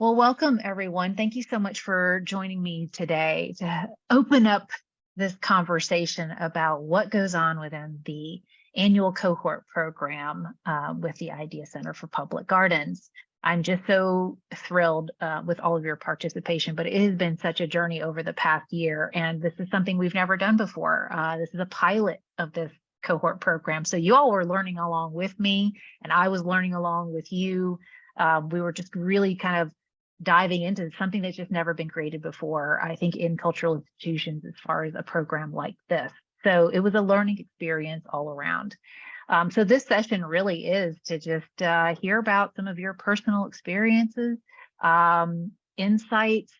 Well, welcome everyone. Thank you so much for joining me today to open up this conversation about what goes on within the annual cohort program with the Idea Center for Public Gardens. I'm just so thrilled with all of your participation, but it has been such a journey over the past year, and this is something we've never done before. This is a pilot of this cohort program. So you all were learning along with me, and I was learning along with you. We were just really kind of diving into something that's just never been created before, I think, in cultural institutions as far as a program like this. So it was a learning experience all around. So this session really is to just hear about some of your personal experiences, insights,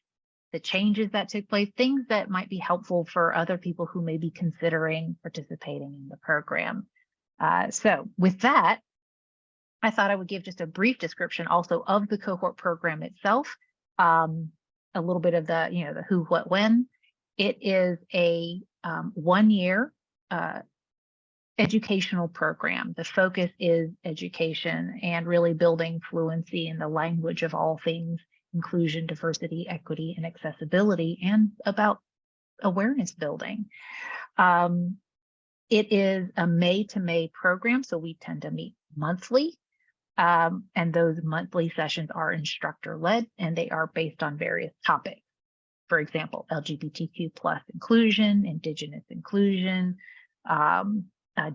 the changes that took place, things that might be helpful for other people who may be considering participating in the program. So with that, I thought I would give just a brief description also of the cohort program itself, a little bit of the, the who, what, when. It is a 1-year educational program. The focus is education and really building fluency in the language of all things inclusion, diversity, equity, and accessibility, and about awareness building. It is a May to May program, so we tend to meet monthly. And those monthly sessions are instructor-led, and they are based on various topics. For example, LGBTQ plus inclusion, Indigenous inclusion,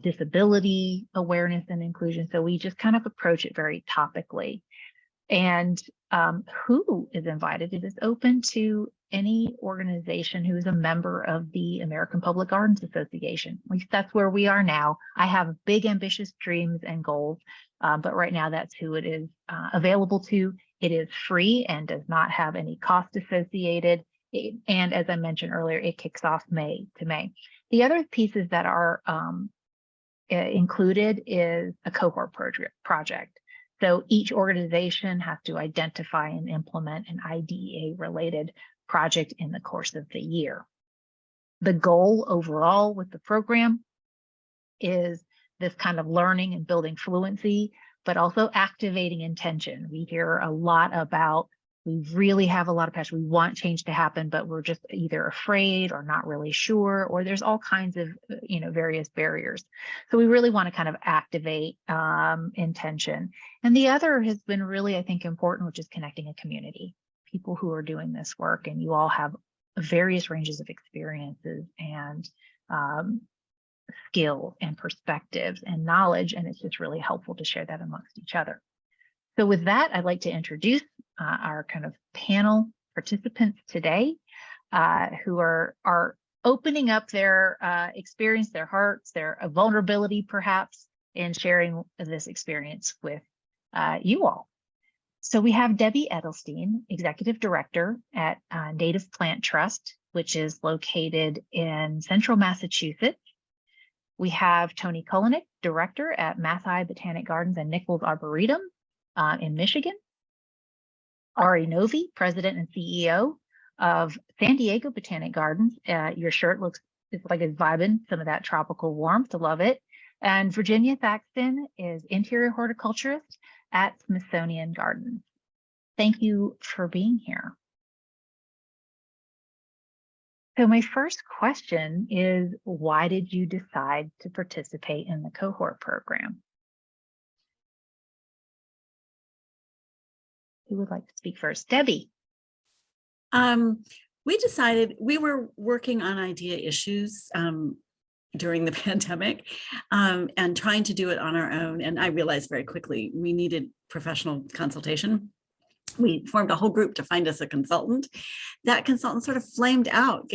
disability awareness and inclusion. So we just kind of approach it very topically. And who is invited? It is open to any organization who is a member of the American Public Gardens Association. At least that's where we are now. I have big, ambitious dreams and goals, but right now that's who it is available to. It is free and does not have any cost associated. And as I mentioned earlier, it kicks off May to May. The other pieces that are included is a cohort project. So each organization has to identify and implement an IDEA-related project in the course of the year. The goal overall with the program is this kind of learning and building fluency, but also activating intention. We hear a lot about, we really have a lot of passion. We want change to happen, but we're just either afraid or not really sure, or there's all kinds of, various barriers. So we really want to kind of activate intention. And the other has been really, I think, important, which is connecting a community, people who are doing this work, and you all have various ranges of experiences and skills and perspectives and knowledge, and it's just really helpful to share that amongst each other. So with that, I'd like to introduce our kind of panel participants today who are opening up their experience, their hearts, their vulnerability perhaps, and sharing this experience with you all. So we have Debbie Edelstein, Executive Director at Native Plant Trust, which is located in Central Massachusetts. We have Tony Kulinick, Director at Mathi Botanic Gardens and Nichols Arboretum in Michigan. Ari Novi, President and CEO of San Diego Botanic Gardens. Your shirt it's like it's vibing, some of that tropical warmth, love it. And Virginia Thaxton is Interior Horticulturist at Smithsonian Gardens. Thank you for being here. So my first question is, why did you decide to participate in the cohort program? Who would like to speak first? Debbie. We decided we were working on idea issues during the pandemic and trying to do it on our own. And I realized very quickly we needed professional consultation. We formed a whole group to find us a consultant. That consultant sort of flamed out,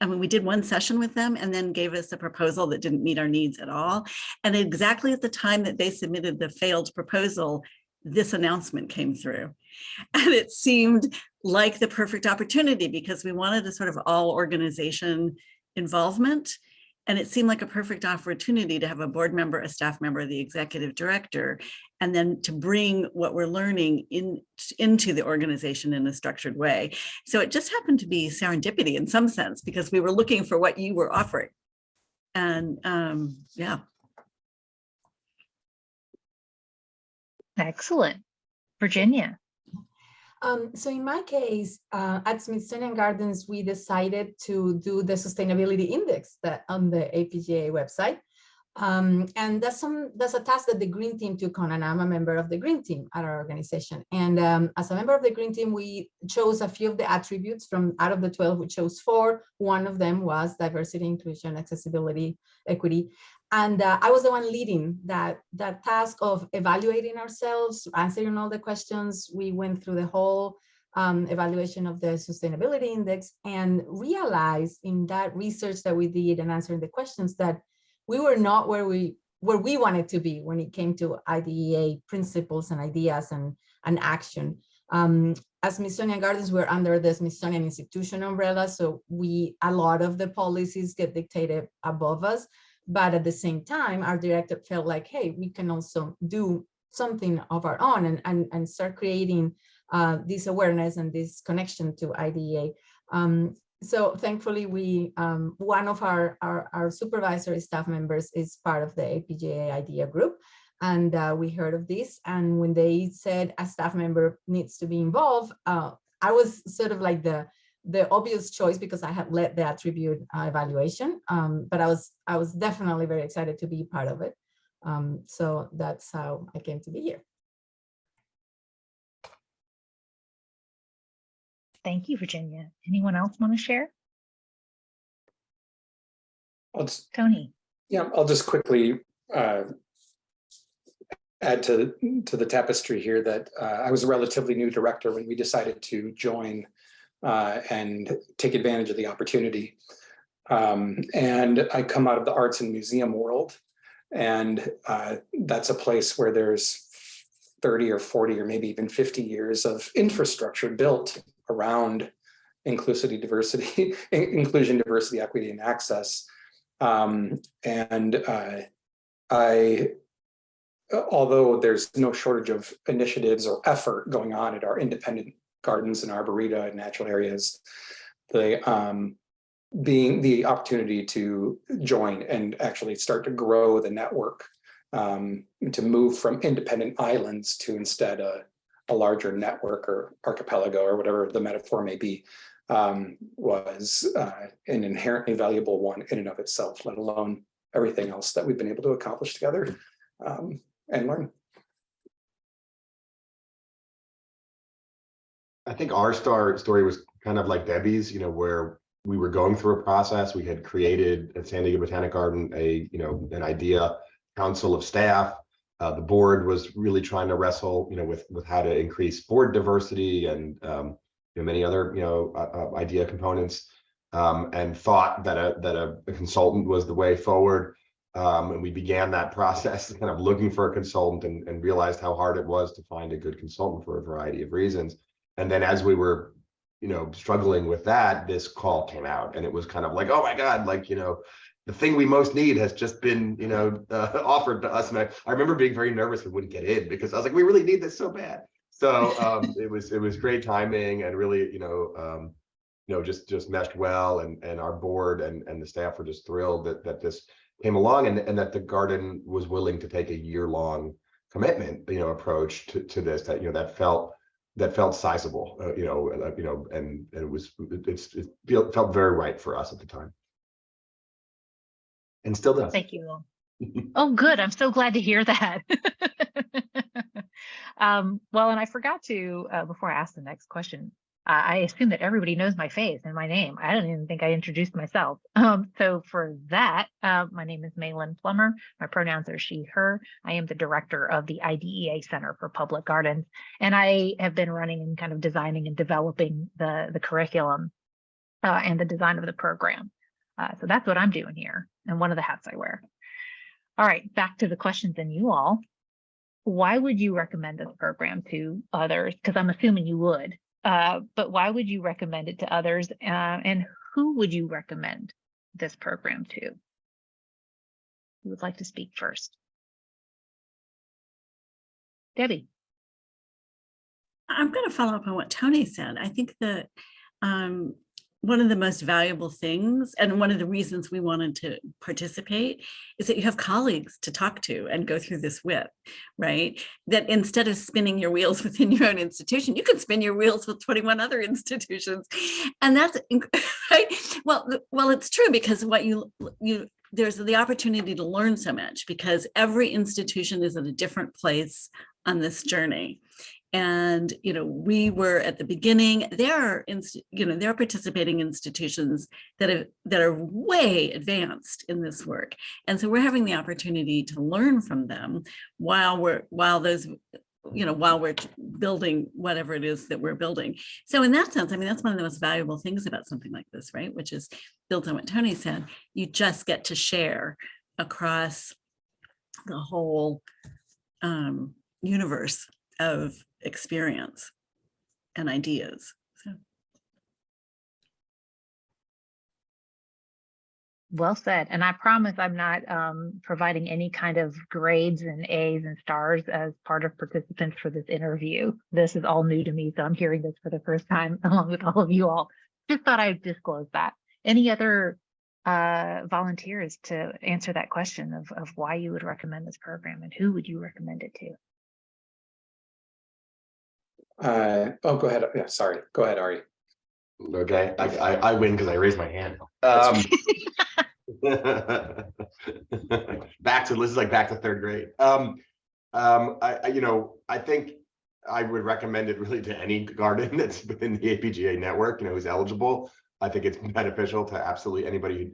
we did one session with them and then gave us a proposal that didn't meet our needs at all. And exactly at the time that they submitted the failed proposal, this announcement came through. And it seemed like the perfect opportunity because we wanted a sort of all organization involvement. And it seemed like a perfect opportunity to have a board member, a staff member, the executive director, and then to bring what we're learning into the organization in a structured way. So it just happened to be serendipity in some sense because we were looking for what you were offering. And yeah. Excellent. Virginia. So in my case, at Smithsonian Gardens, we decided to do the sustainability index that on the APGA website. And that's a task that the Green Team took on, and I'm a member of the Green Team at our organization. And as a member of the Green Team, we chose a few of the attributes from out of the 12, we chose 4. One of them was diversity, inclusion, accessibility, equity. And I was the one leading that task of evaluating ourselves, answering all the questions. We went through the whole evaluation of the sustainability index and realized in that research that we did and answering the questions that we were not where we wanted to be when it came to IDEA principles and ideas and action. As Smithsonian Gardens, we're under the Smithsonian Institution umbrella, so a lot of the policies get dictated above us. But at the same time, our director felt like, hey, we can also do something of our own and start creating this awareness and this connection to IDEA. So thankfully, one of our supervisory staff members is part of the APGA IDEA group, and we heard of this. And when they said a staff member needs to be involved, I was sort of like the obvious choice because I had led the attribute evaluation, but I was definitely very excited to be part of it. So that's how I came to be here. Thank you, Virginia. Anyone else want to share? Tony. Yeah, I'll just quickly add to the tapestry here that I was a relatively new director when we decided to join and take advantage of the opportunity. And I come out of the arts and museum world, and that's a place where there's 30 or 40 or maybe even 50 years of infrastructure built around inclusion, diversity, equity, and access. Although there's no shortage of initiatives or effort going on at our independent gardens and arboreta and natural areas, being the opportunity to join and actually start to grow the network, to move from independent islands to instead a larger network or archipelago or whatever the metaphor may be, was an inherently valuable one in and of itself, let alone everything else that we've been able to accomplish together and learn. I think our story was kind of like Debbie's, where we were going through a process. We had created at San Diego Botanic Garden an idea council of staff. The board was really trying to wrestle, with how to increase board diversity and many other idea components, and thought that a consultant was the way forward. And we began that process kind of looking for a consultant and realized how hard it was to find a good consultant for a variety of reasons. And then as we were, struggling with that, this call came out, and it was kind of like, oh my God, the thing we most need has just been, offered to us. And I remember being very nervous we wouldn't get in because I was like, we really need this so bad. So it was great timing and really, just meshed well. And our board and the staff were just thrilled that this came along and that the garden was willing to take a year-long commitment, approach to this that felt sizable, and it felt very right for us at the time. And still does. Thank you. Oh, good. I'm so glad to hear that. Well, and I forgot to, before I ask the next question, I assume that everybody knows my face and my name. I don't even think I introduced myself. So for that, my name is Malin Plummer. My pronouns are she, her. I am the director of the IDEA Center for Public Gardens. And I have been running and kind of designing and developing the curriculum and the design of the program. So that's what I'm doing here and one of the hats I wear. All right, back to the questions and you all. Why would you recommend this program to others? Because I'm assuming you would. But why would you recommend it to others? And who would you recommend this program to? Who would like to speak first? Debbie. I'm going to follow up on what Tony said. I think that one of the most valuable things, and one of the reasons we wanted to participate, is that you have colleagues to talk to and go through this with, right? That instead of spinning your wheels within your own institution, you can spin your wheels with 21 other institutions. And that's right. Well, it's true, because what there's the opportunity to learn so much, because every institution is at a different place on this journey. And, we were at the beginning. There are participating institutions that are way advanced in this work. And so we're having the opportunity to learn from them while we're building whatever it is that we're building. So in that sense, that's one of the most valuable things about something like this, right? Which is, builds on what Tony said, you just get to share across the whole universe of experience and ideas. So. Well said. And I promise I'm not providing any kind of grades and A's and stars as part of participants for this interview. This is all new to me, so I'm hearing this for the first time along with all of you all. Just thought I'd disclose that. Any other volunteers to answer that question of why you would recommend this program, and who would you recommend it to? Go ahead. Yeah, sorry. Go ahead, Ari. Okay, I win because I raised my hand. This is like back to third grade. I think I would recommend it really to any garden that's within the APGA network, who's eligible. I think it's beneficial to absolutely anybody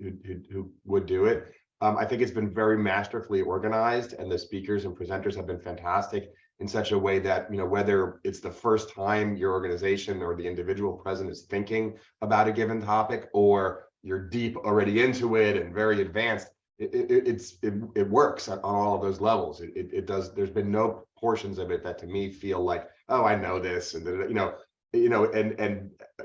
who would do it. I think it's been very masterfully organized, and the speakers and presenters have been fantastic in such a way that, whether it's the first time your organization or the individual present is thinking about a given topic, or you're deep already into it and very advanced, it works on all of those levels. It does. There's been no portions of it that to me feel like, oh, I know this, and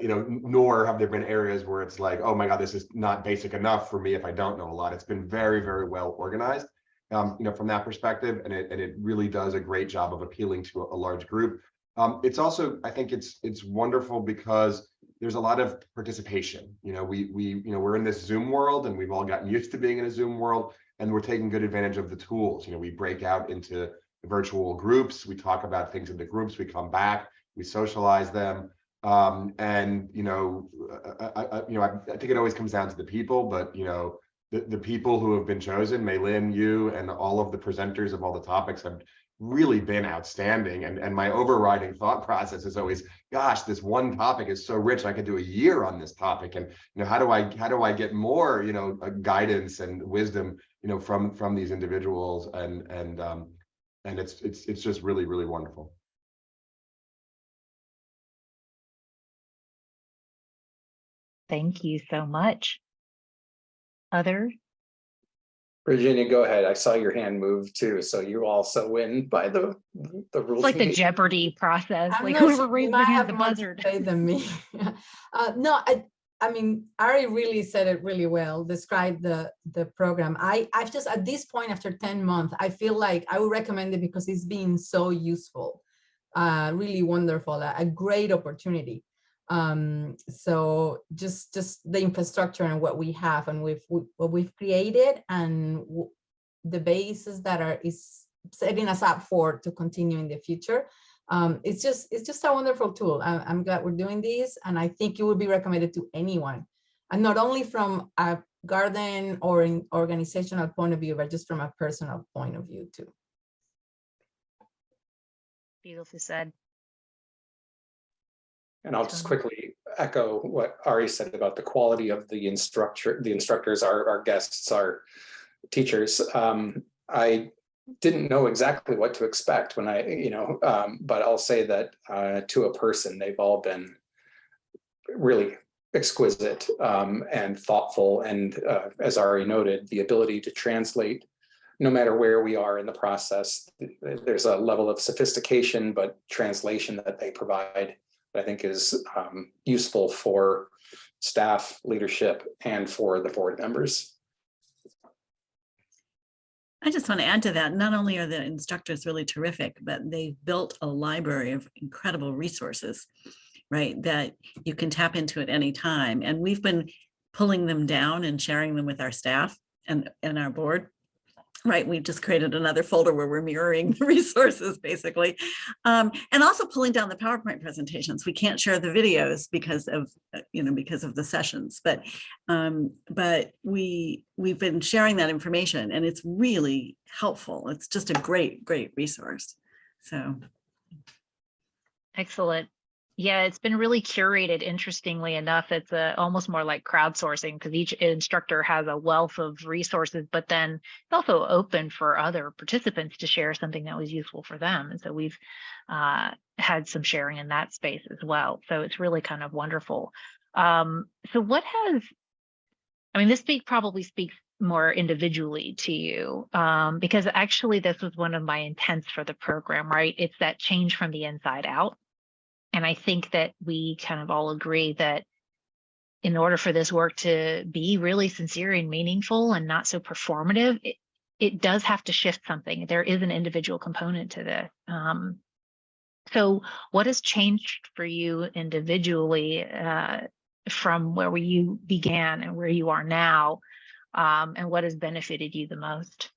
nor have there been areas where it's like, oh my God, this is not basic enough for me if I don't know a lot. It's been very, very well organized, from that perspective, and it really does a great job of appealing to a large group. It's also, I think it's wonderful because there's a lot of participation. We're in this Zoom world, and we've all gotten used to being in a Zoom world, and we're taking good advantage of the tools. We break out into virtual groups, we talk about things in the groups, we come back, we socialize them. I think it always comes down to the people, but the people who have been chosen, Maylin, you, and all of the presenters of all the topics have really been outstanding. And my overriding thought process is always, gosh, this one topic is so rich, I could do a year on this topic. And how do I get more guidance and wisdom from these individuals, and it's just really, really wonderful. Thank you so much. Others? Virginia, go ahead. I saw your hand move too, so you also win by the rules. It's like the Jeopardy process. I'm like not whoever sure, raised you their might hand, have the more to buzzard. say than me. No, I mean, Ari really said it really well, described the program. I've just, at this point, after 10 months, I feel like I would recommend it because it's been so useful, really wonderful, a great opportunity. So just the infrastructure and what we have and what we've created, and the basis that is setting us up to continue in the future. It's just a wonderful tool. I'm glad we're doing this, and I think it would be recommended to anyone, and not only from a garden or an organizational point of view, but just from a personal point of view too. Beautifully said. And I'll just quickly echo what Ari said about the quality of the instructors, our guests, our teachers. I didn't know exactly what to expect when but I'll say that to a person, they've all been really exquisite and thoughtful. And as Ari noted, the ability to translate no matter where we are in the process, there's a level of sophistication, but translation that they provide, I think, is useful for staff, leadership, and for the board members. I just want to add to that, not only are the instructors really terrific, but they've built a library of incredible resources right? That you can tap into at any time. And we've been pulling them down and sharing them with our staff and our board. Right, we've just created another folder where we're mirroring the resources basically, and also pulling down the PowerPoint presentations. We can't share the videos because of because of the sessions, but we've been sharing that information, and it's really helpful. It's just a great resource. So excellent. Yeah, it's been really curated. Interestingly enough, it's almost more like crowdsourcing, because each instructor has a wealth of resources, but then it's also open for other participants to share something that was useful for them. And so we've had some sharing in that space as well. So it's really kind of wonderful. So what has, I mean, this probably speaks more individually to you, because actually this was one of my intents for the program, right? It's that change from the inside out. And I think that we kind of all agree that in order for this work to be really sincere and meaningful and not so performative, it does have to shift something. There is an individual component to this. So what has changed for you individually from where you began and where you are now, and what has benefited you the most?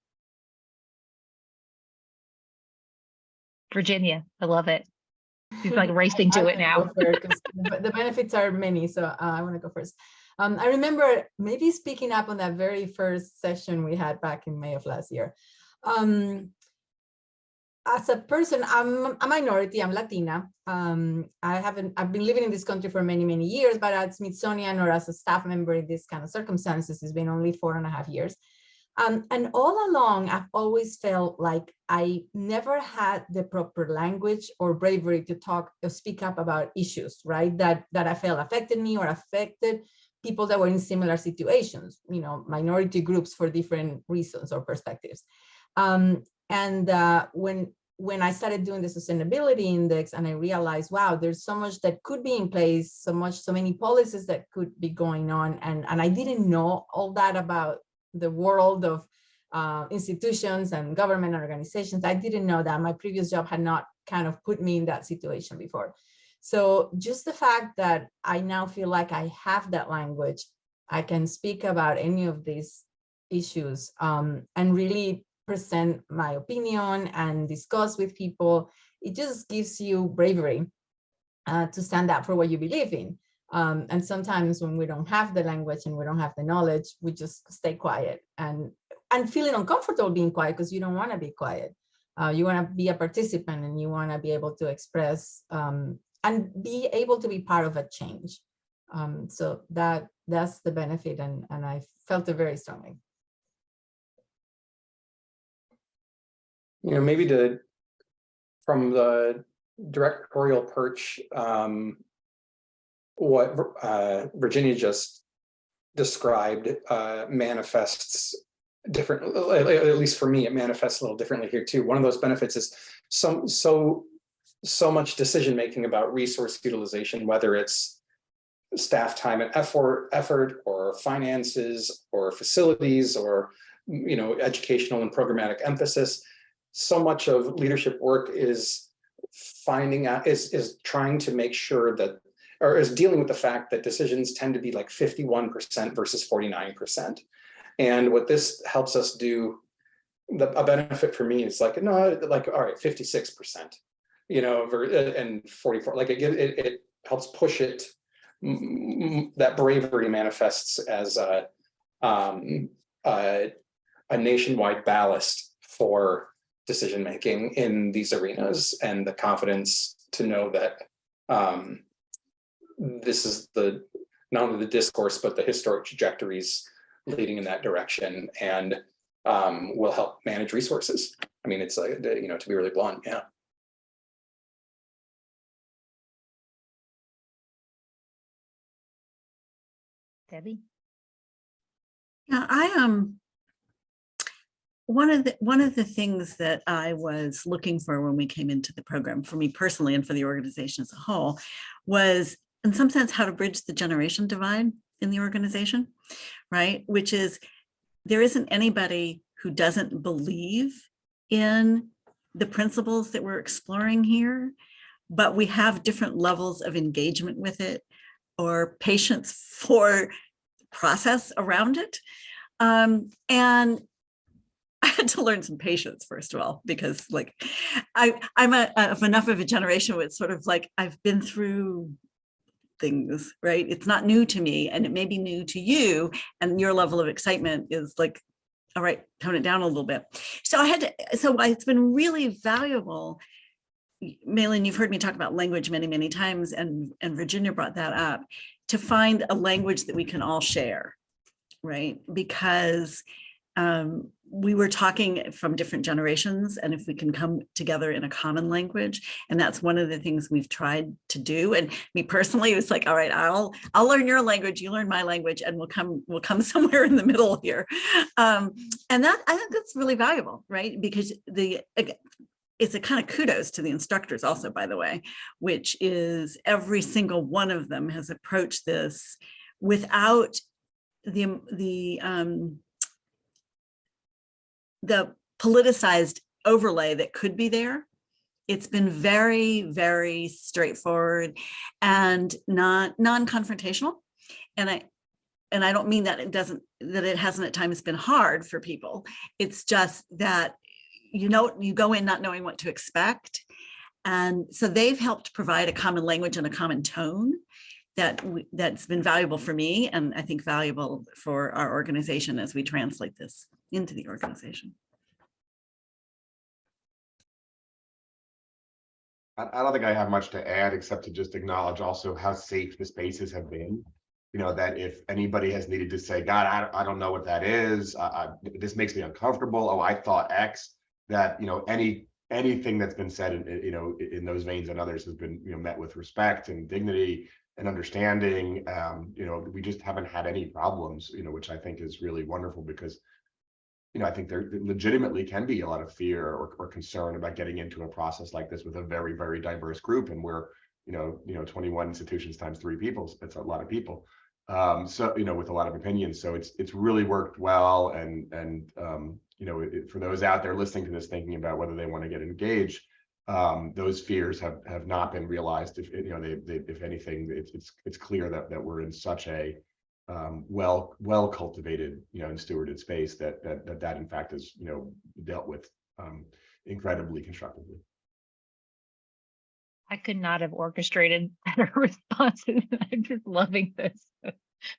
Virginia, I love it. She's like racing to it now. The benefits are many, so I want to go first. I remember maybe speaking up on that very first session we had back in May of last year. As a person, I'm a minority, I'm Latina. I've been living in this country for many years, but at Smithsonian or as a staff member in this kind of circumstances, it's been only 4.5 years. And all along, I've always felt like I never had the proper language or bravery to talk or speak up about issues, right? That I felt affected me or affected people that were in similar situations, minority groups for different reasons or perspectives. When I started doing the sustainability index and I realized, wow, there's so much that could be in place, so many policies that could be going on. And I didn't know all that about the world of institutions and government organizations. I didn't know that. My previous job had not kind of put me in that situation before. So just the fact that I now feel like I have that language, I can speak about any of these issues and really present my opinion and discuss with people. It just gives you bravery to stand up for what you believe in. And sometimes when we don't have the language and we don't have the knowledge, we just stay quiet and feeling uncomfortable being quiet because you don't want to be quiet. You want to be a participant and you want to be able to express and be able to be part of a change. So that's the benefit, and I felt it very strongly. Maybe from the directorial perch, what Virginia just described manifests different, at least for me, it manifests a little differently here too. One of those benefits is so much decision making about resource utilization, whether it's staff time and effort or finances or facilities or educational and programmatic emphasis. So much of leadership work is finding out, is trying to make sure that, or is dealing with the fact that decisions tend to be like 51% versus 49%. And what this helps us do, a benefit for me is all right, 56%, and 44, it helps push it. That bravery manifests as a nationwide ballast for decision making in these arenas, and the confidence to know that this is not only the discourse but the historic trajectories leading in that direction, and will help manage resources. I mean, it's like, to be really blunt, yeah. Debbie? Yeah, one of the things that I was looking for when we came into the program, for me personally and for the organization as a whole, was in some sense how to bridge the generation divide in the organization, right? Which is, there isn't anybody who doesn't believe in the principles that we're exploring here, but we have different levels of engagement with it or patience for process around it. And I had to learn some patience, first of all, because like I'm of enough of a generation where it's sort of like I've been through things, right? It's not new to me, and it may be new to you, and your level of excitement is like, all right, tone it down a little bit. So it's been really valuable. Malin, you've heard me talk about language many, many times, and Virginia brought that up, to find a language that we can all share, right? Because we were talking from different generations, and if we can come together in a common language, and that's one of the things we've tried to do. And me personally, it was like, all right, I'll learn your language, you learn my language, and we'll come somewhere in the middle here. And that, I think that's really valuable, right? Because it's a kind of kudos to the instructors also, by the way, which is every single one of them has approached this without the politicized overlay that could be there. It's been very, very straightforward and non-confrontational. And I don't mean that it hasn't at times been hard for people. It's just that, you go in not knowing what to expect. And so they've helped provide a common language and a common tone that's been valuable for me, and I think valuable for our organization as we translate this into the organization. I don't think I have much to add, except to just acknowledge also how safe the spaces have been. That if anybody has needed to say, God, I don't know what that is, this makes me uncomfortable. Oh, I thought X. That anything that's been said in those veins and others has been met with respect and dignity and understanding. We just haven't had any problems, which I think is really wonderful, because I think there legitimately can be a lot of fear or concern about getting into a process like this with a very, very diverse group, and we're 21 institutions times 3 people. That's a lot of people. So with a lot of opinions. So it's really worked well, and for those out there listening to this, thinking about whether they want to get engaged, those fears have not been realized. If anything, it's clear that we're in such a well cultivated and stewarded space that in fact is dealt with incredibly constructively. I could not have orchestrated better responses. I'm just loving this.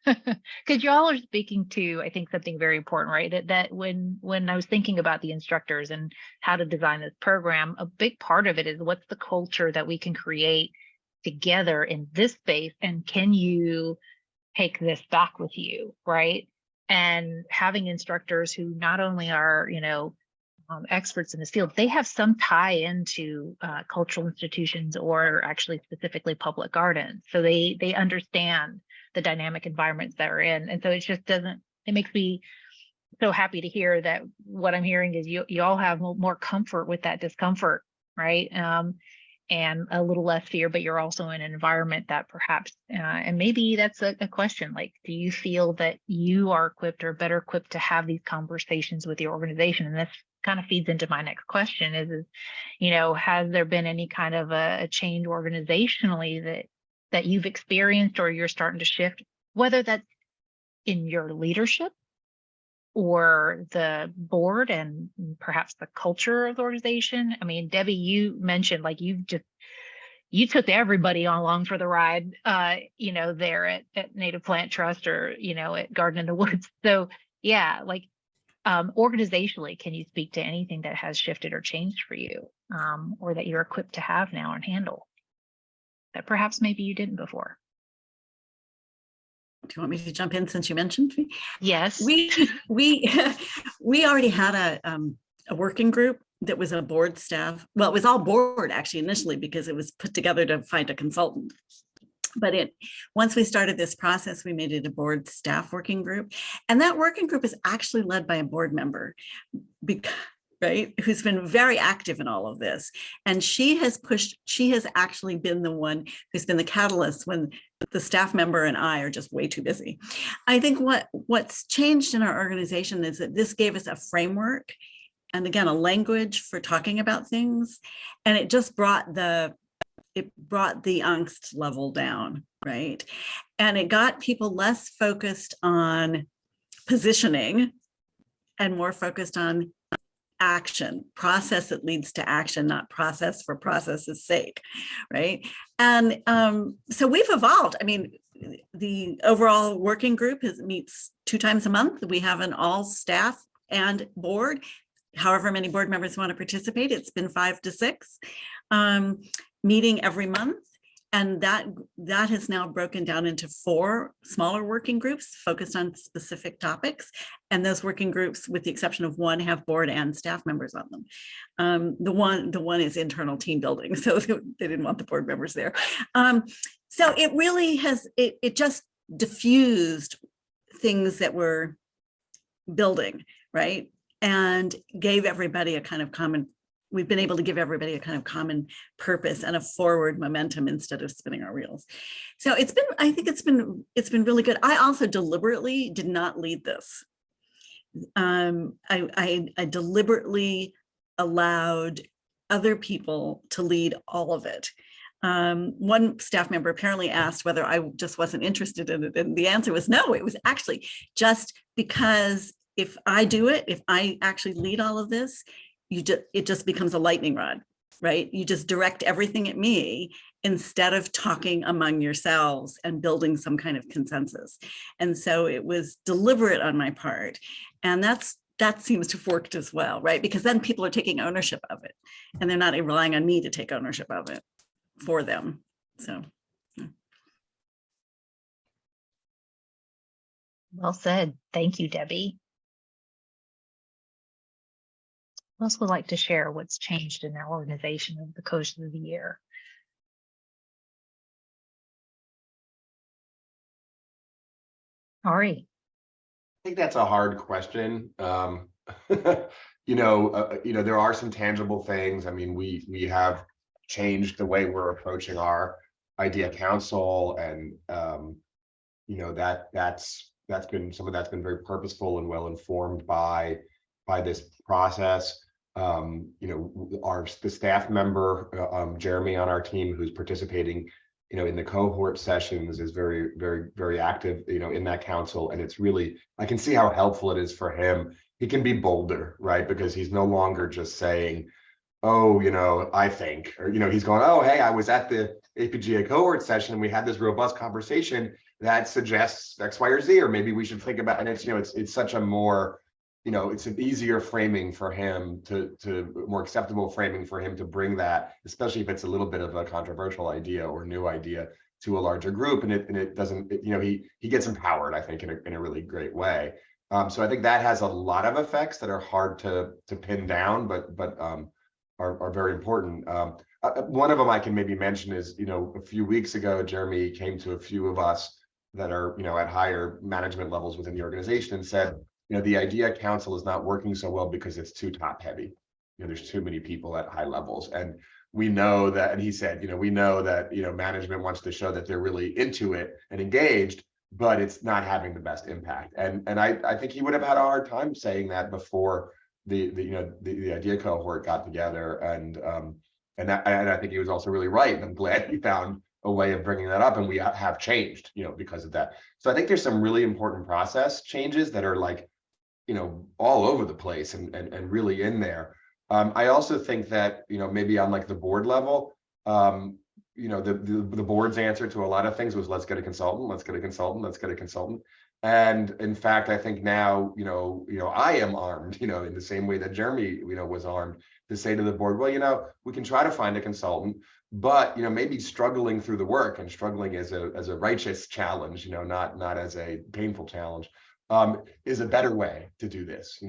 Because y'all are speaking to, I think, something very important, right? That when I was thinking about the instructors and how to design this program, a big part of it is what's the culture that we can create together in this space, and can you take this back with you, right? And having instructors who not only are, experts in this field, they have some tie into cultural institutions, or actually specifically public gardens. So they understand the dynamic environments that are in. And so it makes me so happy to hear that what I'm hearing is you all have more comfort with that discomfort, right? And a little less fear, but you're also in an environment that perhaps, and maybe that's a question, like, do you feel that you are equipped or better equipped to have these conversations with your organization? And this kind of feeds into my next question is has there been any kind of a change organizationally that you've experienced, or you're starting to shift, whether that's in your leadership or the board and perhaps the culture of the organization? I mean, Debbie, you mentioned like you took everybody along for the ride, there at Native Plant Trust, or, at Garden in the Woods. So yeah, like organizationally, can you speak to anything that has shifted or changed for you, or that you're equipped to have now and handle that perhaps maybe you didn't before? Do you want me to jump in since you mentioned me? Yes. We already had a working group that was a board staff. Well, it was all board actually initially, because it was put together to find a consultant. But once we started this process, we made it a board staff working group. And that working group is actually led by a board member, right, who's been very active in all of this. And she has actually been the one who's been the catalyst when the staff member and I are just way too busy. I think what's changed in our organization is that this gave us a framework, and again, a language for talking about things. And it just brought the it brought the angst level down, right? And it got people less focused on positioning and more focused on action, process that leads to action, not process for process's sake, right? And so we've evolved. I mean, the overall working group meets 2 times a month. We have an all staff and board, however many board members want to participate. It's been 5 to 6 meeting every month. And that has now broken down into 4 smaller working groups focused on specific topics. And those working groups, with the exception of one, have board and staff members on them. The one is internal team building, so they didn't want the board members there. So it really has, it just diffused things that were building, right? And gave everybody a kind of common, we've been able to give everybody a kind of common purpose and a forward momentum instead of spinning our wheels. So it's been, I think it's been really good. I also deliberately did not lead this. I deliberately allowed other people to lead all of it. One staff member apparently asked whether I just wasn't interested in it. And the answer was no, it was actually just because if I do it, if I actually lead all of this, it just becomes a lightning rod, right? You just direct everything at me instead of talking among yourselves and building some kind of consensus. And so it was deliberate on my part. And that seems to have worked as well, right? Because then people are taking ownership of it and they're not relying on me to take ownership of it for them. So. Well said. Thank you, Debbie. Who else would like to share what's changed in their organization over the course of the year? Ari. I think that's a hard question. There are some tangible things. I mean, we have changed the way we're approaching our idea council, and that's been, some of that's been very purposeful and well informed by this process. The staff member Jeremy on our team, who's participating in the cohort sessions, is very, very, very active in that council, and it's really, I can see how helpful it is for him. He can be bolder, right? Because he's no longer just saying, oh, I think, or he's going, oh, hey, I was at the APGA cohort session and we had this robust conversation that suggests X, Y, or Z, or maybe we should think about, and it's such a more, it's an easier framing for him to more acceptable framing for him to bring that, especially if it's a little bit of a controversial idea or new idea, to a larger group, and it doesn't, he gets empowered, I think, in a really great way. So I think that has a lot of effects that are hard to pin down, but are very important. One of them I can maybe mention is, a few weeks ago, Jeremy came to a few of us that are, at higher management levels within the organization and said, the idea council is not working so well because it's too top heavy. There's too many people at high levels. And we know that, and he said, we know that, management wants to show that they're really into it and engaged, but it's not having the best impact. And I think he would have had a hard time saying that before the idea cohort got together. And I think he was also really right. And I'm glad he found a way of bringing that up, and we have changed, because of that. So I think there's some really important process changes that are like, all over the place and really in there. I also think that, maybe on like the board level, the board's answer to a lot of things was, let's get a consultant, let's get a consultant, let's get a consultant. And in fact, I think now, I am armed, in the same way that Jeremy, was armed, to say to the board, well, we can try to find a consultant, but, maybe struggling through the work, and struggling as a righteous challenge, not as a painful challenge, is a better way to do this,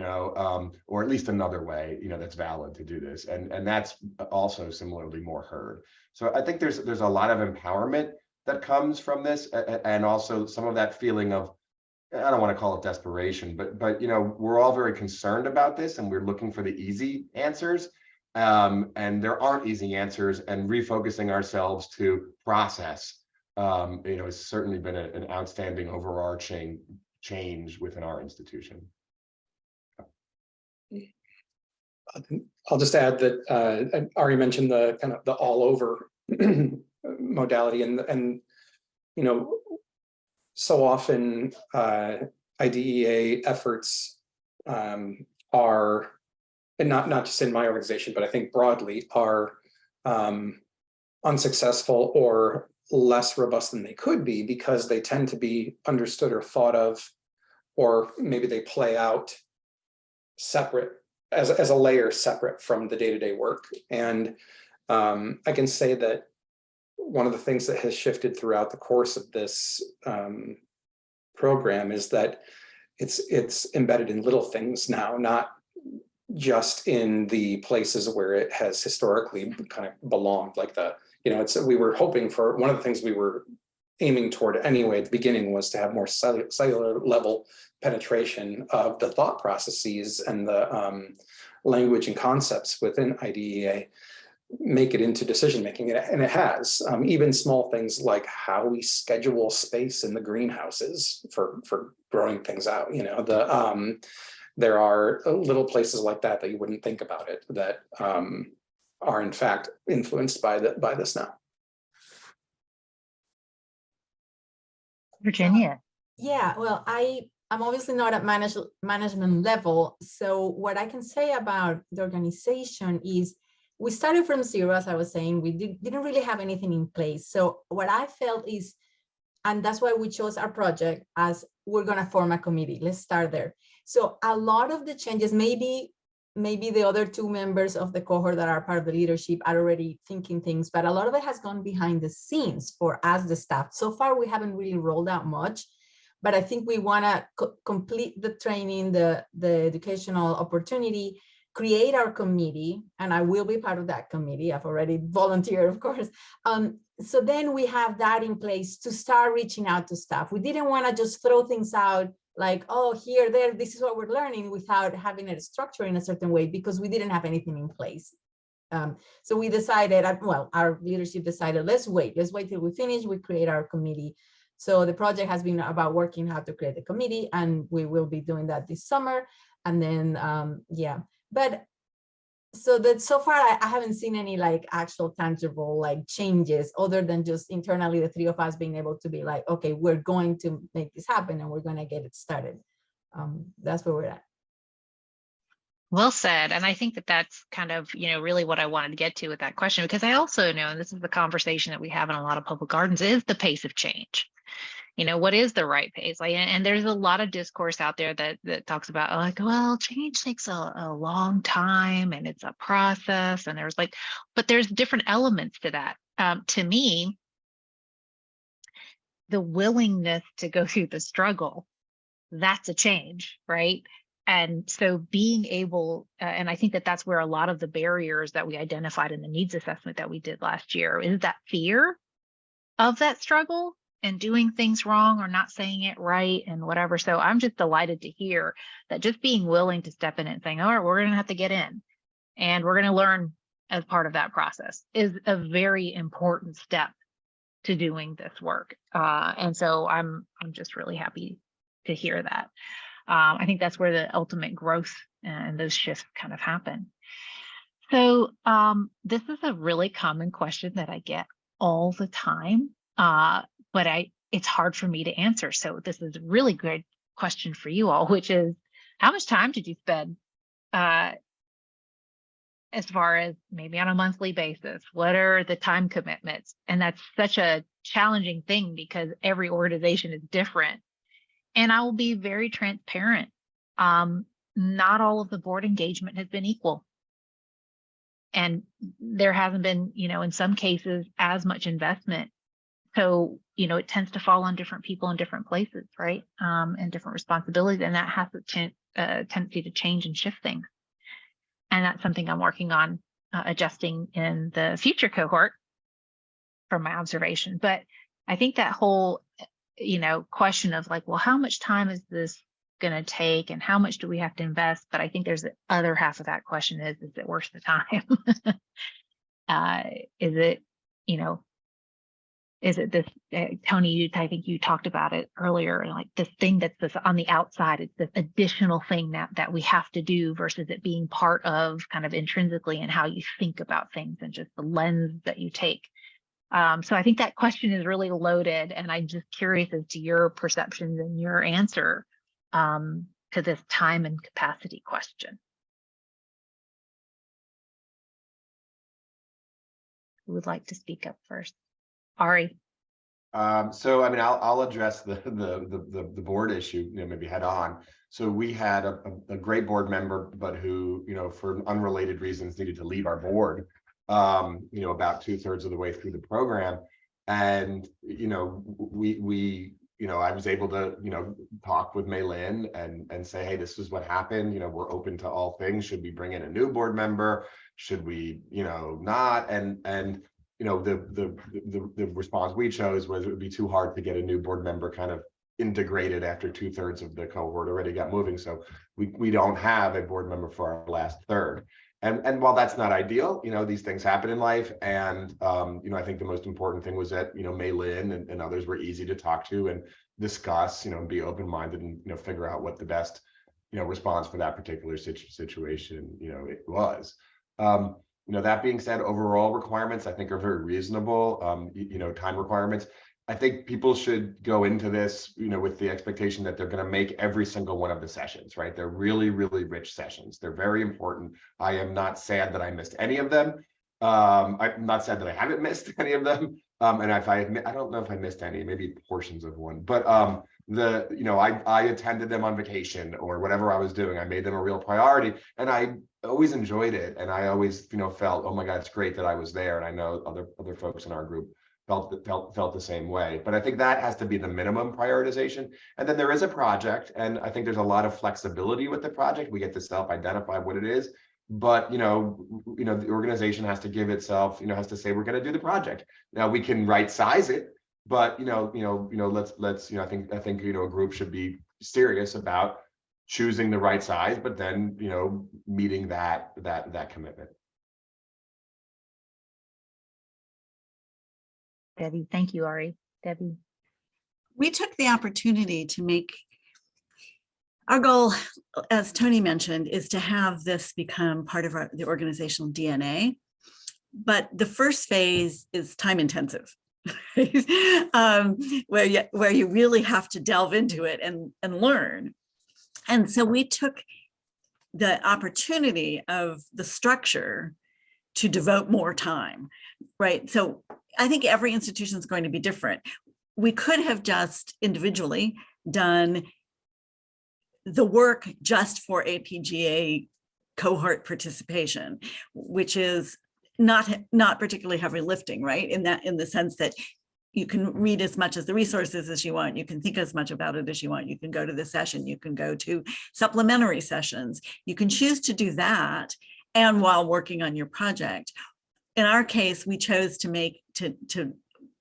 or at least another way, that's valid to do this. And that's also similarly more heard. So I think there's a lot of empowerment that comes from this, and also some of that feeling of, I don't want to call it desperation, but we're all very concerned about this, and we're looking for the easy answers. And there aren't easy answers, and refocusing ourselves to process, has certainly been an outstanding overarching change within our institution. I'll just add that Ari mentioned the kind of the all over modality, and you know, so often IDEA efforts are, and not just in my organization, but I think broadly, are unsuccessful or less robust than they could be because they tend to be understood or thought of, or maybe they play out separate as a layer separate from the day-to-day work. And I can say that one of the things that has shifted throughout the course of this program is that it's embedded in little things now, not just in the places where it has historically kind of belonged. Like we were hoping for, one of the things we were aiming toward anyway at the beginning was to have more cellular level penetration of the thought processes and the language and concepts within IDEA, make it into decision making, and it has. Even small things like how we schedule space in the greenhouses for growing things out. There are little places like that that you wouldn't think about it that are in fact influenced by this now. Virginia. Yeah, well, I'm obviously not at management level. So what I can say about the organization is we started from zero, as I was saying. We didn't really have anything in place. So what I felt is, and that's why we chose our project as we're going to form a committee. Let's start there. So a lot of the changes, maybe the other two members of the cohort that are part of the leadership are already thinking things, but a lot of it has gone behind the scenes for us, the staff. So far, we haven't really rolled out much, but I think we want to complete the training, the educational opportunity, create our committee, and I will be part of that committee. I've already volunteered, of course. So then we have that in place to start reaching out to staff. We didn't want to just throw things out like, oh, here, there, this is what we're learning, without having it structured in a certain way, because we didn't have anything in place. So we decided, well, our leadership decided, let's wait till we finish, we create our committee. So the project has been about working how to create the committee, and we will be doing that this summer. And then, yeah, but so far I haven't seen any like actual tangible like changes other than just internally the three of us being able to be like, okay, we're going to make this happen and we're going to get it started. That's where we're at. Well said. And I think that that's kind of, really what I wanted to get to with that question, because I also know, and this is the conversation that we have in a lot of public gardens, is the pace of change. What is the right pace? And there's a lot of discourse out there that talks about like, well, change takes a long time and it's a process. And but there's different elements to that. To me, the willingness to go through the struggle, that's a change, right? And so being able, and I think that that's where a lot of the barriers that we identified in the needs assessment that we did last year is that fear of that struggle and doing things wrong or not saying it right and whatever. So I'm just delighted to hear that just being willing to step in and saying, all right, we're going to have to get in and we're going to learn as part of that process is a very important step to doing this work. And so I'm just really happy to hear that. I think that's where the ultimate growth and those shifts kind of happen. So this is a really common question that I get all the time. But it's hard for me to answer. So this is a really good question for you all, which is, how much time did you spend as far as maybe on a monthly basis? What are the time commitments? And that's such a challenging thing because every organization is different. And I will be very transparent. Not all of the board engagement has been equal. And there hasn't been, in some cases, as much investment. So, it tends to fall on different people in different places, right? And different responsibilities. And that has a tendency to change and shift things. And that's something I'm working on adjusting in the future cohort from my observation. But I think that whole, question of like, well, how much time is this going to take and how much do we have to invest? But I think there's the other half of that question is it worth the time? Is it, is it this, Tony, I think you talked about it earlier, like this thing that's this on the outside, it's this additional thing that we have to do versus it being part of kind of intrinsically and how you think about things and just the lens that you take So I think that question is really loaded, and I'm just curious as to your perceptions and your answer to this time and capacity question. Who would like to speak up first? Ari. So I mean, I'll address the board issue, maybe head on. So we had a great board member, but who, for unrelated reasons needed to leave our board, about 2/3 of the way through the program. And, I was able to, talk with Maylin and say, hey, this is what happened. We're open to all things. Should we bring in a new board member? Should we, not? And the response we chose was it would be too hard to get a new board member kind of integrated after 2/3 of the cohort already got moving. So we don't have a board member for our last third. And while that's not ideal, these things happen in life. And, I think the most important thing was that, Maylin and others were easy to talk to and discuss, and be open-minded and, figure out what the best, response for that particular situation, it was. That being said, overall requirements, I think, are very reasonable. Time requirements. I think people should go into this, with the expectation that they're going to make every single one of the sessions, right? They're really, really rich sessions. They're very important. I am not sad that I missed any of them. I'm not sad that I haven't missed any of them. And if I don't know if I missed any, maybe portions of one, but I attended them on vacation or whatever I was doing. I made them a real priority, and I always enjoyed it. And I always, felt, oh my God, it's great that I was there. And I know other folks in our group felt the same way. But I think that has to be the minimum prioritization. And then there is a project, and I think there's a lot of flexibility with the project. We get to self-identify what it is. But the organization has to give itself, has to say we're going to do the project. Now we can right size it, but let's I think a group should be serious about choosing the right size, but then meeting that commitment. Debbie, thank you, Ari. Debbie. We took the opportunity to make our goal, as Tony mentioned, is to have this become part of the organizational DNA. But the first phase is time intensive, where you really have to delve into it and learn. And so we took the opportunity of the structure to devote more time, right? So I think every institution is going to be different. We could have just individually done the work just for APGA cohort participation, which is not particularly heavy lifting, right? In the sense that you can read as much as the resources as you want. You can think as much about it as you want. You can go to the session. You can go to supplementary sessions. You can choose to do that, and while working on your project. In our case, we chose to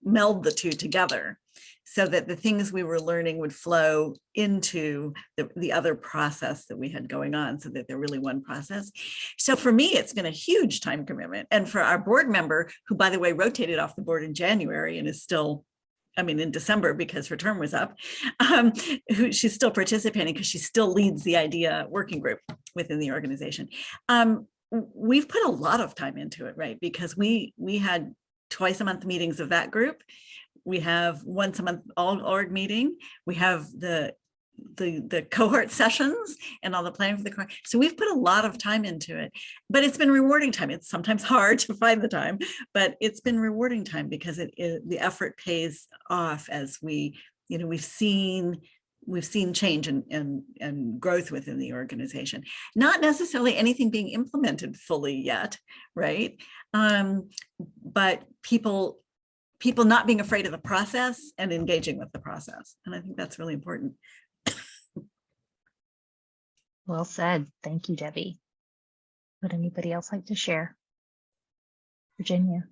meld the two together so that the things we were learning would flow into the other process that we had going on, so that they're really one process. So for me, it's been a huge time commitment. And for our board member, who, by the way, rotated off the board in January and is still, in December because her term was up, she's still participating because she still leads the IDEA working group within the organization. We've put a lot of time into it, right? Because we had twice a month meetings of that group. We have once a month all-org meeting. We have the cohort sessions and all the planning for the cohort. So we've put a lot of time into it, but it's been rewarding time. It's sometimes hard to find the time, but it's been rewarding time because the effort pays off as we've seen change and growth within the organization. Not necessarily anything being implemented fully yet, right? But people not being afraid of the process and engaging with the process. And I think that's really important. Well said. Thank you, Debbie. Would anybody else like to share? Virginia.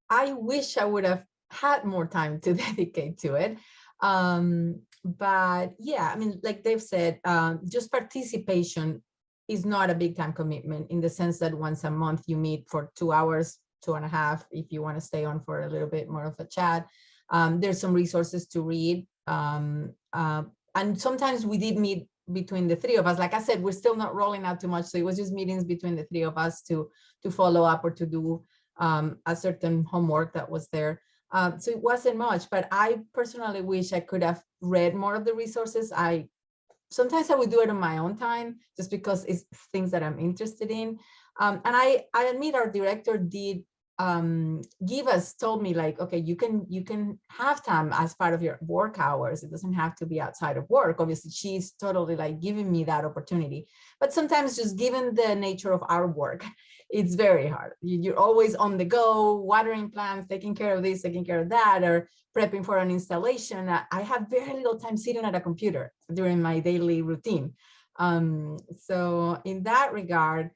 I wish I would have had more time to dedicate to it. But yeah, like Dave said, just participation is not a big time commitment, in the sense that once a month you meet for 2 hours, 2.5, if you want to stay on for a little bit more of a chat. There's some resources to read. And sometimes we did meet between the three of us. Like I said, we're still not rolling out too much. So it was just meetings between the three of us to follow up or to do a certain homework that was there. So it wasn't much, but I personally wish I could have read more of the resources. Sometimes I would do it on my own time just because it's things that I'm interested in. And I admit our director did told me like, okay, you can have time as part of your work hours. It doesn't have to be outside of work. Obviously, she's totally like giving me that opportunity. But sometimes just given the nature of our work, it's very hard. You're always on the go, watering plants, taking care of this, taking care of that, or prepping for an installation. I have very little time sitting at a computer during my daily routine. So in that regard,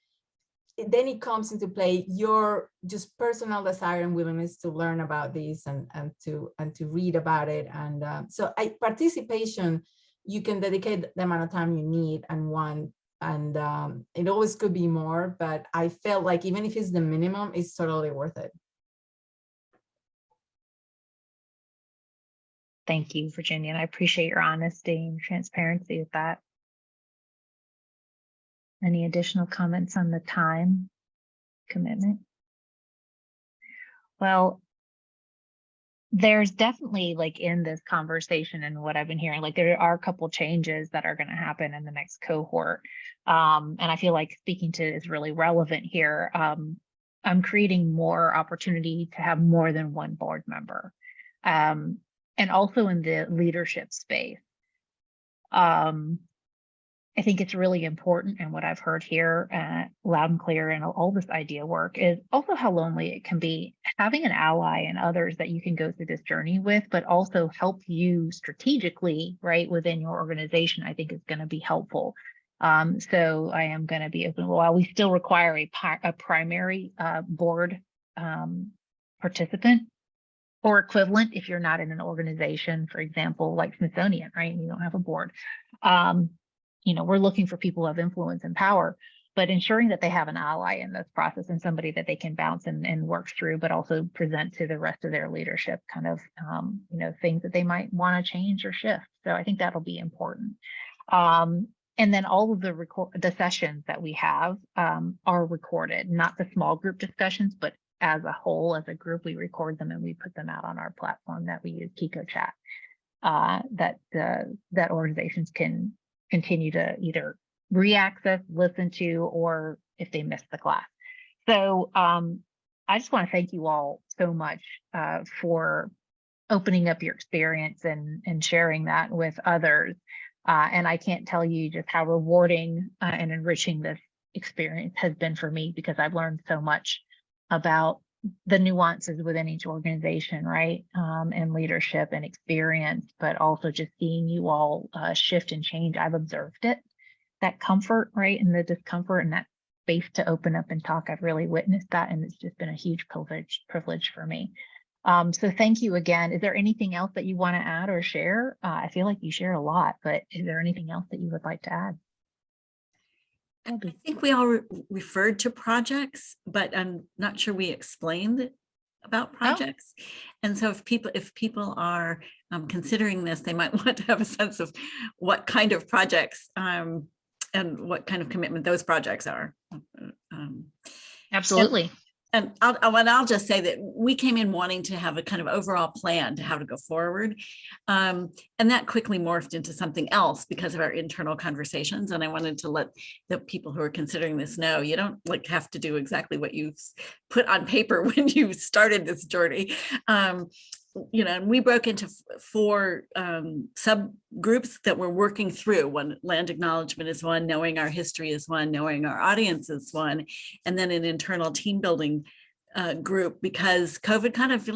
then it comes into play your just personal desire and willingness to learn about this and to read about it. And so participation, you can dedicate the amount of time you need and want, and it always could be more, but I felt like even if it's the minimum, it's totally worth it. Thank you, Virginia, and I appreciate your honesty and transparency with that. Any additional comments on the time commitment? Well, there's definitely like in this conversation and what I've been hearing, like there are a couple changes that are going to happen in the next cohort. And I feel like speaking to it is really relevant here. I'm creating more opportunity to have more than one board member. And also in the leadership space. I think it's really important, and what I've heard here loud and clear in all this idea work is also how lonely it can be. Having an ally and others that you can go through this journey with, but also help you strategically, right, within your organization, I think is going to be helpful. So I am going to be open. While we still require a primary board participant, or equivalent if you're not in an organization, for example, like Smithsonian, right? You don't have a board. We're looking for people who have influence and power, but ensuring that they have an ally in this process and somebody that they can bounce and work through, but also present to the rest of their leadership kind of, things that they might want to change or shift. So I think that'll be important. And then all of the sessions that we have are recorded, not the small group discussions, but as a whole, as a group, we record them and we put them out on our platform that we use, Kiko Chat, that organizations can continue to either re-access, listen to, or if they missed the class. So I just want to thank you all so much for opening up your experience and sharing that with others. And I can't tell you just how rewarding and enriching this experience has been for me, because I've learned so much about the nuances within each organization, right? And leadership and experience, but also just seeing you all shift and change. I've observed it, that comfort, right? And the discomfort and that space to open up and talk. I've really witnessed that. And it's just been a huge privilege for me. So thank you again. Is there anything else that you want to add or share? I feel like you shared a lot, but is there anything else that you would like to add? I think we all referred to projects, but I'm not sure we explained about projects. And so if people are considering this, they might want to have a sense of what kind of projects and what kind of commitment those projects are. Absolutely. And I'll just say that we came in wanting to have a kind of overall plan to how to go forward. And that quickly morphed into something else because of our internal conversations. And I wanted to let the people who are considering this know, you don't have to do exactly what you put on paper when you started this journey. And we broke into 4 subgroups that we're working through. One, land acknowledgement is one, knowing our history is one, knowing our audience is one, and then an internal team building group, because COVID kind of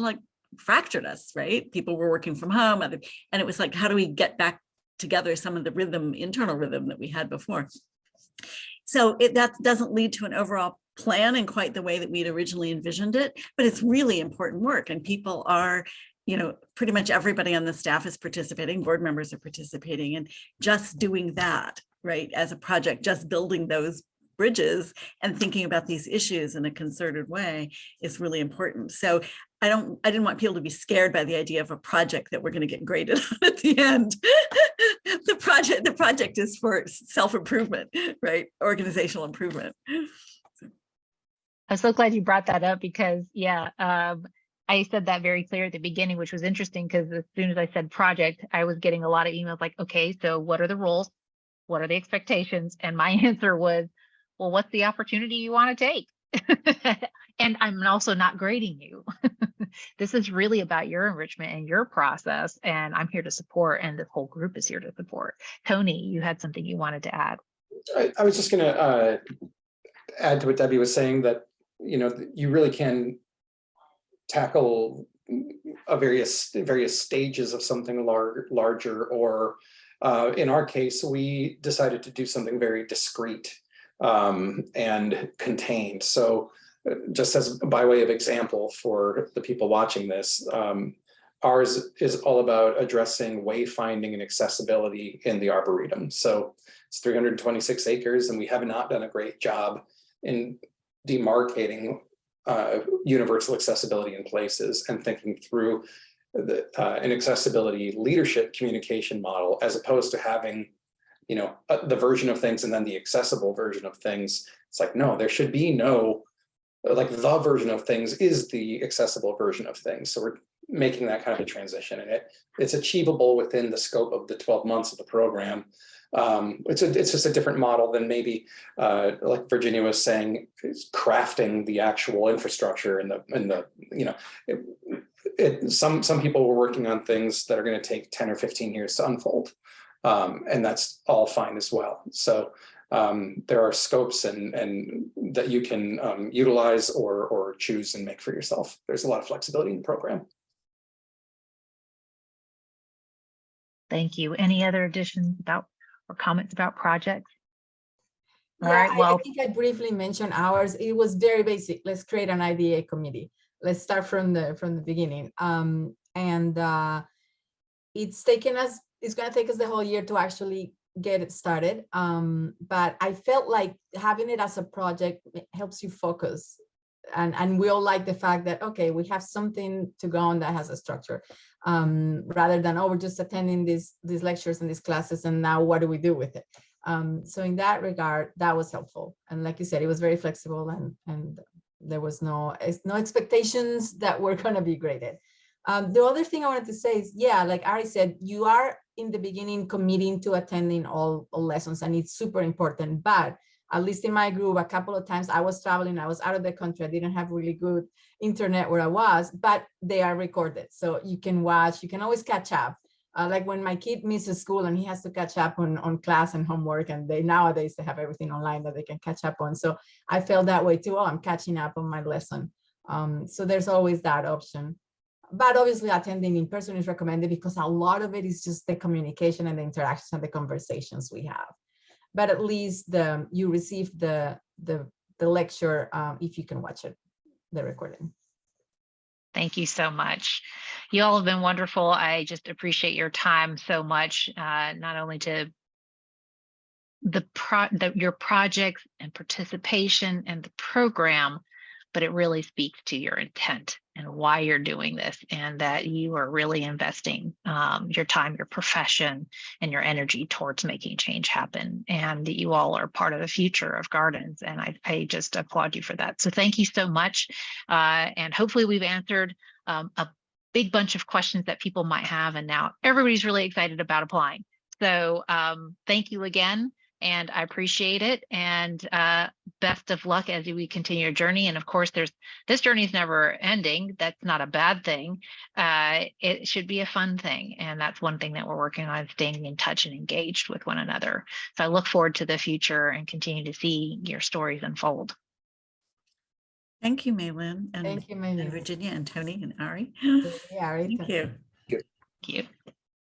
fractured us, right? People were working from home, and it was like, how do we get back together some of the internal rhythm that we had before? So that doesn't lead to an overall plan in quite the way that we'd originally envisioned it, but it's really important work, and people are, pretty much everybody on the staff is participating, board members are participating, and just doing that, right, as a project, just building those bridges and thinking about these issues in a concerted way is really important. So I didn't want people to be scared by the idea of a project that we're going to get graded on at the end. The project is for self-improvement, right? Organizational improvement. I'm so glad you brought that up because, yeah, I said that very clear at the beginning, which was interesting because as soon as I said project, I was getting a lot of emails like, okay, so what are the roles? What are the expectations? And my answer was, well, what's the opportunity you want to take? And I'm also not grading you. This is really about your enrichment and your process, and I'm here to support, and this whole group is here to support. Tony, you had something you wanted to add. I was just going to add to what Debbie was saying, that you really can tackle various stages of something larger, or in our case, we decided to do something very discrete and contained. So just as by way of example for the people watching this, ours is all about addressing wayfinding and accessibility in the Arboretum. So it's 326 acres, and we have not done a great job in demarcating universal accessibility in places and thinking through an accessibility leadership communication model, as opposed to having, the version of things and then the accessible version of things. It's like, no, there should be no, like, the version of things is the accessible version of things. So we're making that kind of a transition, and it's achievable within the scope of the 12 months of the program. It's just a different model than maybe like Virginia was saying, is crafting the actual infrastructure and some people were working on things that are going to take 10 or 15 years to unfold, and that's all fine as well. So there are scopes and that you can utilize or choose and make for yourself. There's a lot of flexibility in the program. Thank you. Any other additions about or comments about projects? All Yeah, right, well, I think I briefly mentioned ours. It was very basic. Let's create an IDA committee. Let's start from the beginning. It's going to take us the whole year to actually get it started. But I felt like having it as a project helps you focus. And we all like the fact that, okay, we have something to go on that has a structure, rather than, oh, we're just attending these lectures and these classes, and now what do we do with it? So in that regard, that was helpful. And like you said, it was very flexible, and there was no expectations that were going to be graded. The other thing I wanted to say is, yeah, like Ari said, you are in the beginning committing to attending all lessons, and it's super important. But at least in my group, a couple of times I was traveling, I was out of the country, I didn't have really good internet where I was, but they are recorded. So you can watch, you can always catch up. Like when my kid misses school and he has to catch up on class and homework, and nowadays they have everything online that they can catch up on. So I felt that way too. Oh, I'm catching up on my lesson. So there's always that option. But obviously attending in person is recommended because a lot of it is just the communication and the interactions and the conversations we have. But at least you receive the lecture if you can watch it, the recording. thank you so much. You all have been wonderful. I just appreciate your time so much, not only to your projects and participation and the program, but it really speaks to your intent and why you're doing this, and that you are really investing your time, your profession, and your energy towards making change happen. And you all are part of the future of gardens, and I just applaud you for that. So thank you so much. And hopefully we've answered a big bunch of questions that people might have, and now everybody's really excited about applying. So thank you again. And I appreciate it, and best of luck as we continue your journey. And of course, this journey is never ending. That's not a bad thing. It should be a fun thing, and that's one thing that we're working on, staying in touch and engaged with one another. So I look forward to the future and continue to see your stories unfold. Thank you, Maylin, Thank you, Maylin. and Virginia, and Tony, and Ari. Yeah, Ari. Thank you. Thank you.